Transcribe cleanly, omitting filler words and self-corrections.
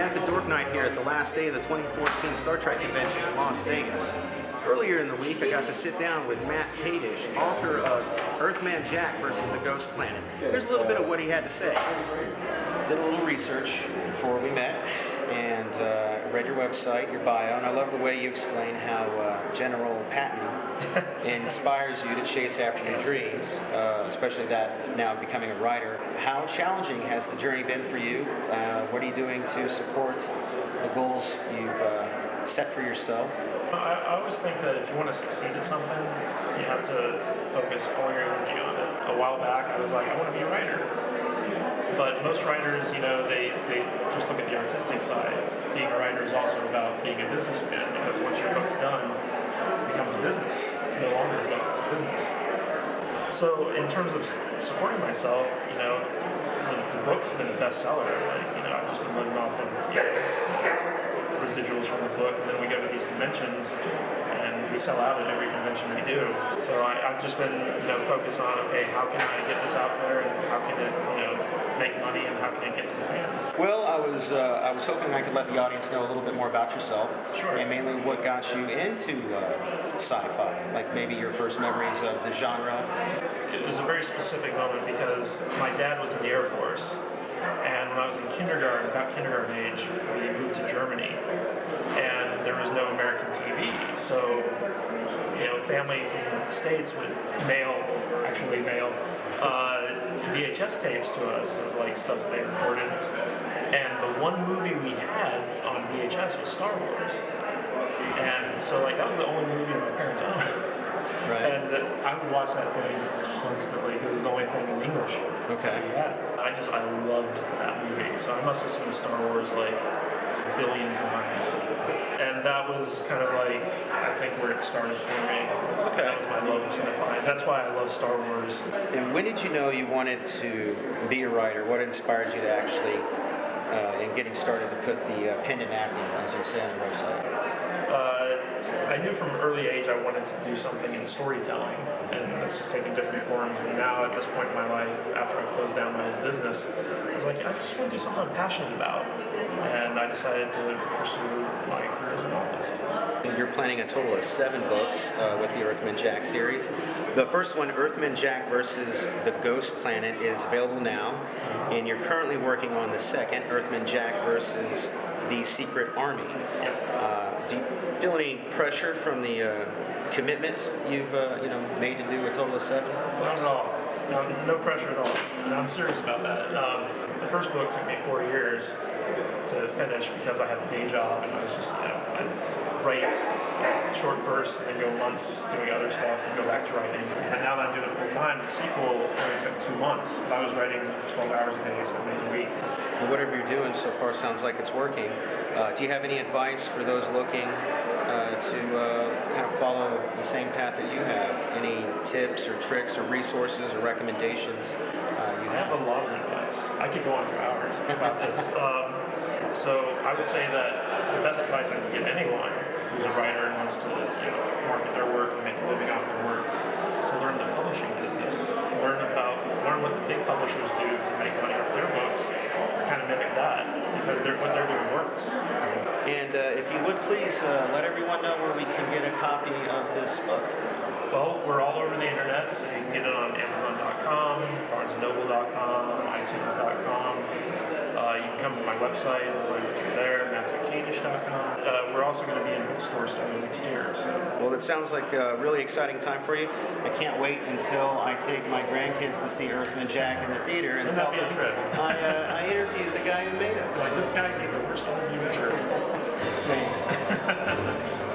at the Dork Knight here at the last day of the 2014 Star Trek convention in Las Vegas. Earlier in the week, I got to sit down with Matthew Kadish, author of Earthman Jack versus the Ghost Planet. Here's a little bit of what he had to say. Did a little research before we met, and read your website, your bio, and I love the way you explain how General Patton inspires you to chase after your dreams, especially that now becoming a writer. How challenging has the journey been for you? What are you doing to support the goals you've set for yourself? I always think that if you want to succeed at something, you have to focus all your energy on it. A while back, I was like, I want to be a writer. But most writers, they just look at the artistic side. Being a writer is also about being a businessman, because once your book's done, it becomes a business. It's no longer a book, it's a business. So in terms of supporting myself, the book's been a bestseller. I've just been living off of residuals from the book, and then we go to these conventions, and we sell out at every convention we do. So I've just been, focused on, okay, how can I get this out there, and how can it, make money, and how can it get to the fans? Well, I was hoping I could let the audience know a little bit more about yourself. Sure. And mainly what got you into sci-fi, like maybe your first memories of the genre. It was a very specific moment because my dad was in the Air Force, and when I was in kindergarten, about kindergarten age, we moved to Germany, and there was no American TV. So, family from the States would mail VHS tapes to us of stuff that they recorded. And the one movie we had on VHS was Star Wars. And so that was the only movie my parents owned. Right. And I would watch that thing constantly because it was the only thing in English. Okay. Yeah. I loved that movie. So I must have seen Star Wars a billion times. And that was kind of I think where it started for me. Okay. That was my love of sci-fi. That's why I love Star Wars. And when did you know you wanted to be a writer? What inspired you to actually, in getting started, to put the pen to napkin, as you say on your website? I knew from an early age I wanted to do something in storytelling, and it's just taken different forms. And now at this point in my life, after I closed down my own business, I was like, I just want to do something I'm passionate about. And I decided to pursue my career as a novelist. You're planning a total of 7 books with the Earthman Jack series. The first one, Earthman Jack versus the Ghost Planet, is available now, and you're currently working on the second, Earthman Jack versus the Secret Army. Do you feel any pressure from the commitment you've made to do a total of 7? Not at all. No pressure at all. And I'm serious about that. The first book took me 4 years to finish because I had a day job, and I was just, I'd write short bursts and then go months doing other stuff and go back to writing. And now that I'm doing it full time, the sequel only took 2 months. But I was writing 12 hours a day, 7 days a week. Well, whatever you're doing so far sounds like it's working. Do you have any advice for those looking to kind of follow the same path that you have? Any tips or tricks or resources or recommendations you I have a lot of advice. I could go on for hours about this. So I would say that the best advice I can give anyone who's a writer and wants to market their work and make a living off their work is to learn the publishing business. Learn what the big publishers do to make money off their books, or kind of mimic that, because what they're doing works. And if you would please let everyone know where we can get a copy of this book. Well, we're all over the internet, so you can get it on Amazon.com, BarnesandNoble.com, iTunes.com. You can come to my website and find it through there, MatthewKadish.com. We're also going to be in bookstores starting next year. So. Well, it sounds like a really exciting time for you. I can't wait until I take my grandkids to see Earthman Jack in the theater and tell them I interviewed the guy who made it. This guy made the worst interview ever. Thanks.